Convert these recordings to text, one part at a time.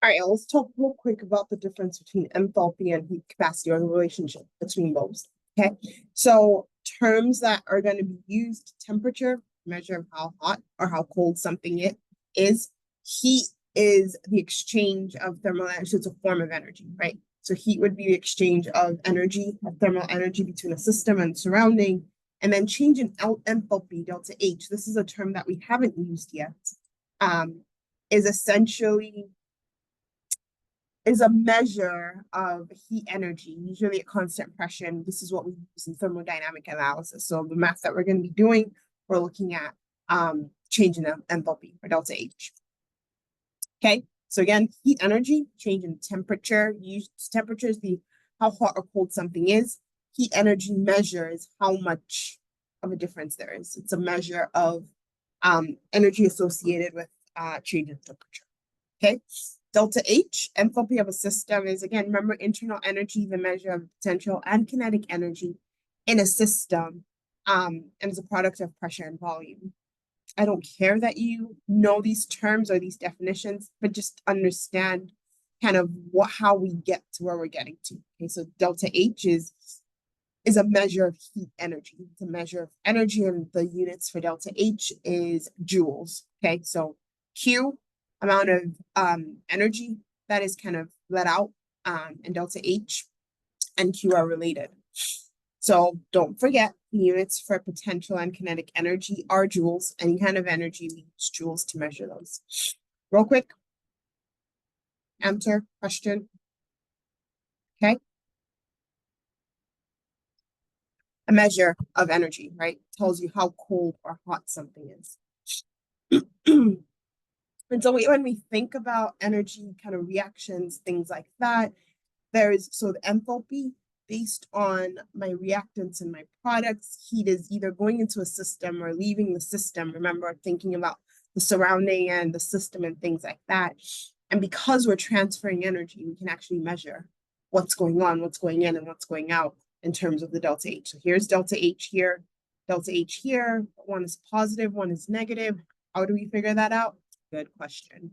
All right, let's talk real quick about the difference between enthalpy and heat capacity, or the relationship between both. Okay, so terms that are going to be used: temperature, measure of how hot or how cold something is. Heat is the exchange of thermal energy. It's a form of energy, right? So heat would be the exchange of energy, of thermal energy between a system and surrounding. And then change in enthalpy, delta H. This is a term that we haven't used yet. Is essentially is a measure of heat energy, usually at constant pressure. And this is what we use in thermodynamic analysis. So the math that we're going to be doing, we're looking at change in enthalpy, or delta H. Okay, so again, heat energy, change in temperature. Temperature is how hot or cold something is. Heat energy measures how much of a difference there is. It's a measure of energy associated with change in temperature. Okay. Delta H, enthalpy of a system, is, again, remember, internal energy, the measure of potential and kinetic energy in a system, and is a product of pressure and volume. I don't care that you know these terms or these definitions, but just understand kind of how we get to where we're getting to. Okay, so delta H is a measure of heat energy. It's a measure of energy, and the units for delta H is joules. Okay, so Q, amount of energy that is kind of let out, and delta H and Q are related. So don't forget, the units for potential and kinetic energy are joules. Any kind of energy, we use joules to measure those. Real quick, answer, question. Okay. A measure of energy, right? Tells you how cold or hot something is. And so when we think about energy kind of reactions, things like that, so the enthalpy, based on my reactants and my products, heat is either going into a system or leaving the system. Remember, thinking about the surrounding and the system and things like that. And because we're transferring energy, we can actually measure what's going on, what's going in, and what's going out in terms of the delta H. So here's delta H here, delta H here. One is positive, one is negative. How do we figure that out? Good question.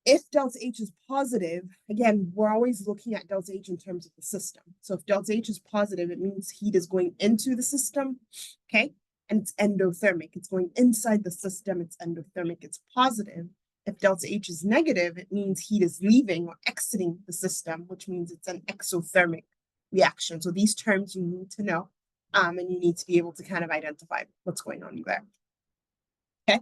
If delta H is positive, again, we're always looking at delta H in terms of the system. So if delta H is positive, it means heat is going into the system, okay? And it's endothermic. It's going inside the system. It's endothermic. It's positive. If delta H is negative, it means heat is leaving or exiting the system, which means it's an exothermic reaction. So these terms you need to know, and you need to be able to kind of identify what's going on there. Okay.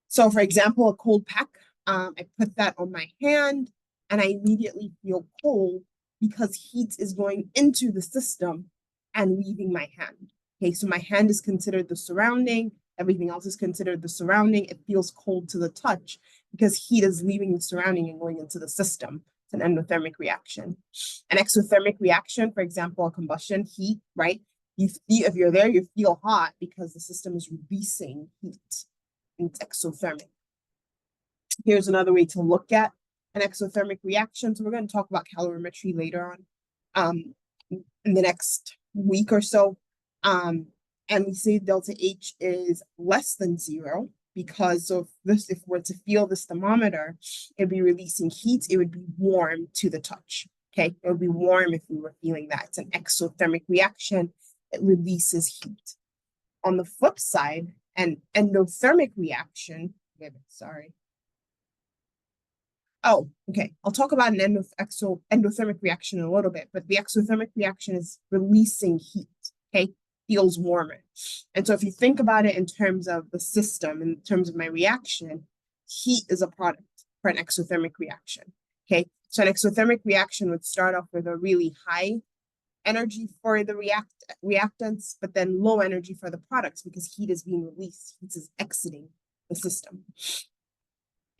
So for example, a cold pack, I put that on my hand and I immediately feel cold because heat is going into the system and leaving my hand. Okay, so my hand is considered the surrounding, everything else is considered the surrounding. It feels cold to the touch because heat is leaving the surrounding and going into the system. It's an endothermic reaction. An exothermic reaction, for example, a combustion, heat, right? If you're there, you feel hot because the system is releasing heat. And it's exothermic. Here's another way to look at an exothermic reaction. So we're going to talk about calorimetry later on in the next week or so. And we say delta H is less than 0 because of this. If we're to feel this thermometer, it'd be releasing heat. It would be warm to the touch. Okay, it would be warm if we were feeling that. It's an exothermic reaction. It releases heat. On the flip side, an endothermic reaction, sorry. Oh, okay. I'll talk about an endothermic reaction in a little bit, but the exothermic reaction is releasing heat, okay? Feels warmer. And so if you think about it in terms of the system, in terms of my reaction, heat is a product for an exothermic reaction, okay? So an exothermic reaction would start off with a really high energy for the reactants, but then low energy for the products because heat is being released. Heat is exiting the system.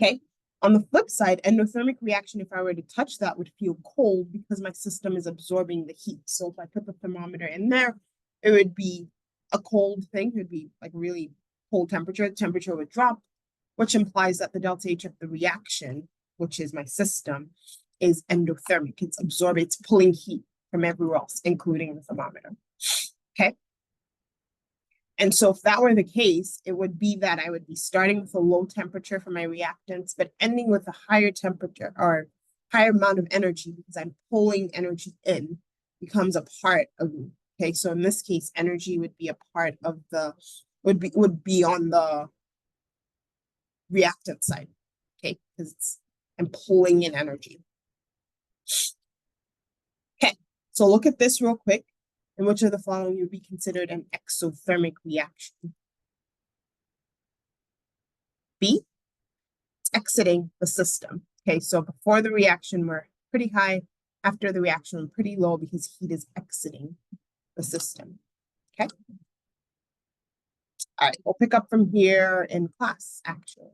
Okay. On the flip side, endothermic reaction, if I were to touch that, would feel cold because my system is absorbing the heat. So if I put the thermometer in there, it would be a cold thing. It would be like really cold temperature. The temperature would drop, which implies that the delta H of the reaction, which is my system, is endothermic. It's absorbing, it's pulling heat from everywhere else, including the thermometer. Okay. And so if that were the case, it would be that I would be starting with a low temperature for my reactants, but ending with a higher temperature or higher amount of energy because I'm pulling energy in becomes a part of me. Okay, so in this case, energy would be a part of the would be on the reactant side. Okay, because I'm pulling in energy. Okay, so look at this real quick. And which of the following would be considered an exothermic reaction? B, it's exiting the system. Okay, so before the reaction, we're pretty high. After the reaction, we're pretty low because heat is exiting the system. Okay. All right, we'll pick up from here in class, actually.